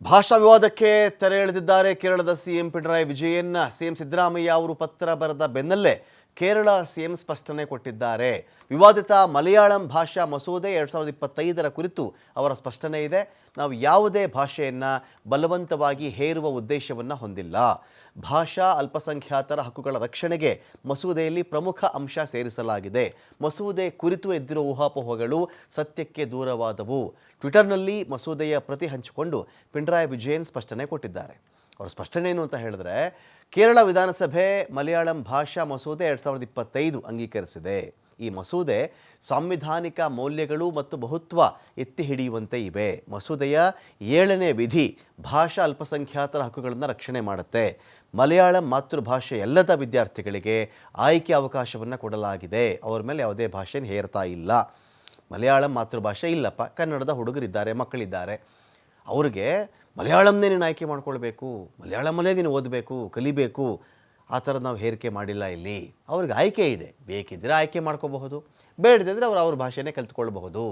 ಭಾಷಾ ವಿವಾದಕ್ಕೆ ತೆರೆ ಎಳೆದಿದ್ದಾರೆ ಕೇರಳದ ಸಿಎಂ ಪಿಣರಾಯಿ ವಿಜಯನ್. ಸಿಎಂ ಸಿದ್ದರಾಮಯ್ಯ ಅವರು ಪತ್ರ ಬರೆದ ಬೆನ್ನಲ್ಲೇ ಕೇರಳ ಸಿಎಂ ಸ್ಪಷ್ಟನೆ ಕೊಟ್ಟಿದ್ದಾರೆ. ವಿವಾದಿತ ಮಲಯಾಳಂ ಭಾಷಾ ಮಸೂದೆ 2025 ಕುರಿತು ಅವರ ಸ್ಪಷ್ಟನೆ ಇದೆ. ನಾವು ಯಾವುದೇ ಭಾಷೆಯನ್ನು ಬಲವಂತವಾಗಿ ಹೇರುವ ಉದ್ದೇಶವನ್ನು ಹೊಂದಿಲ್ಲ. ಭಾಷಾ ಅಲ್ಪಸಂಖ್ಯಾತರ ಹಕ್ಕುಗಳ ರಕ್ಷಣೆಗೆ ಮಸೂದೆಯಲ್ಲಿ ಪ್ರಮುಖ ಅಂಶ ಸೇರಿಸಲಾಗಿದೆ. ಮಸೂದೆ ಕುರಿತು ಎದ್ದಿರುವ ಊಹಾಪೋಹಗಳು ಸತ್ಯಕ್ಕೆ ದೂರವಾದವು. ಟ್ವಿಟರ್ನಲ್ಲಿ ಮಸೂದೆಯ ಪ್ರತಿ ಹಂಚಿಕೊಂಡು ಪಿಣರಾಯಿ ವಿಜಯನ್ ಸ್ಪಷ್ಟನೆ ಕೊಟ್ಟಿದ್ದಾರೆ. ಅವರ ಸ್ಪಷ್ಟನೆ ಏನು ಅಂತ ಹೇಳಿದ್ರೆ, ಕೇರಳ ವಿಧಾನಸಭೆ ಮಲಯಾಳಂ ಭಾಷಾ ಮಸೂದೆ 2025 ಅಂಗೀಕರಿಸಿದೆ. ಈ ಮಸೂದೆ ಸಾಂವಿಧಾನಿಕ ಮೌಲ್ಯಗಳು ಮತ್ತು ಬಹುತ್ವ ಎತ್ತಿ ಹಿಡಿಯುವಂತೆ ಇವೆ. ಮಸೂದೆಯ 7ನೇ ವಿಧಿ ಭಾಷಾ ಅಲ್ಪಸಂಖ್ಯಾತರ ಹಕ್ಕುಗಳನ್ನು ರಕ್ಷಣೆ ಮಾಡುತ್ತೆ. ಮಲಯಾಳಂ ಮಾತೃಭಾಷೆ ಎಲ್ಲದ ವಿದ್ಯಾರ್ಥಿಗಳಿಗೆ ಆಯ್ಕೆ ಅವಕಾಶವನ್ನು ಕೊಡಲಾಗಿದೆ. ಅವ್ರ ಮೇಲೆ ಯಾವುದೇ ಭಾಷೆಯನ್ನು ಹೇರ್ತಾ ಇಲ್ಲ. ಮಲಯಾಳಂ ಮಾತೃಭಾಷೆ ಇಲ್ಲಪ್ಪ, ಕನ್ನಡದ ಹುಡುಗರಿದ್ದಾರೆ, ಮಕ್ಕಳಿದ್ದಾರೆ, ಅವ್ರಿಗೆ ಮಲಯಾಳಂನೇ ನೀನು ಆಯ್ಕೆ ಮಾಡ್ಕೊಳ್ಬೇಕು, ಮಲಯಾಳಮಲ್ಲೇ ನೀನು ಓದಬೇಕು, ಕಲಿಬೇಕು, ಆ ಥರ ನಾವು ಹೇರಿಕೆ ಮಾಡಿಲ್ಲ ಇಲ್ಲಿ. ಅವ್ರಿಗೆ ಆಯ್ಕೆ ಇದೆ. ಬೇಕಿದ್ದರೆ ಆಯ್ಕೆ ಮಾಡ್ಕೋಬಹುದು, ಬೇಡದಿದ್ದರೆ ಅವ್ರ ಭಾಷೆನೇ ಕಲಿತ್ಕೊಳ್ಬಹುದು.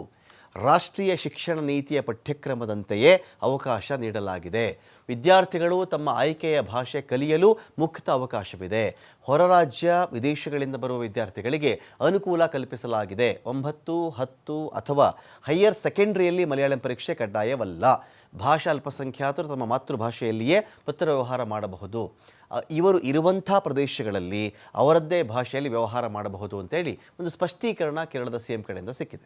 ರಾಷ್ಟ್ರೀಯ ಶಿಕ್ಷಣ ನೀತಿಯ ಪಠ್ಯಕ್ರಮದಂತೆಯೇ ಅವಕಾಶ ನೀಡಲಾಗಿದೆ. ವಿದ್ಯಾರ್ಥಿಗಳು ತಮ್ಮ ಆಯ್ಕೆಯ ಭಾಷೆ ಕಲಿಯಲು ಮುಕ್ತ ಅವಕಾಶವಿದೆ. ಹೊರ ರಾಜ್ಯ ವಿದೇಶಗಳಿಂದ ಬರುವ ವಿದ್ಯಾರ್ಥಿಗಳಿಗೆ ಅನುಕೂಲ ಕಲ್ಪಿಸಲಾಗಿದೆ. 9, 10 ಅಥವಾ ಹೈಯರ್ ಸೆಕೆಂಡ್ರಿಯಲ್ಲಿ ಮಲಯಾಳಂ ಪರೀಕ್ಷೆ ಕಡ್ಡಾಯವಲ್ಲ. ಭಾಷಾ ಅಲ್ಪಸಂಖ್ಯಾತರು ತಮ್ಮ ಮಾತೃಭಾಷೆಯಲ್ಲಿಯೇ ಪತ್ರ ವ್ಯವಹಾರ ಮಾಡಬಹುದು. ಇವರು ಇರುವಂಥ ಪ್ರದೇಶಗಳಲ್ಲಿ ಅವರದ್ದೇ ಭಾಷೆಯಲ್ಲಿ ವ್ಯವಹಾರ ಮಾಡಬಹುದು ಅಂತೇಳಿ ಒಂದು ಸ್ಪಷ್ಟೀಕರಣ ಕೇರಳದ ಸಿಎಂ ಕಡೆಯಿಂದ ಸಿಕ್ಕಿದೆ.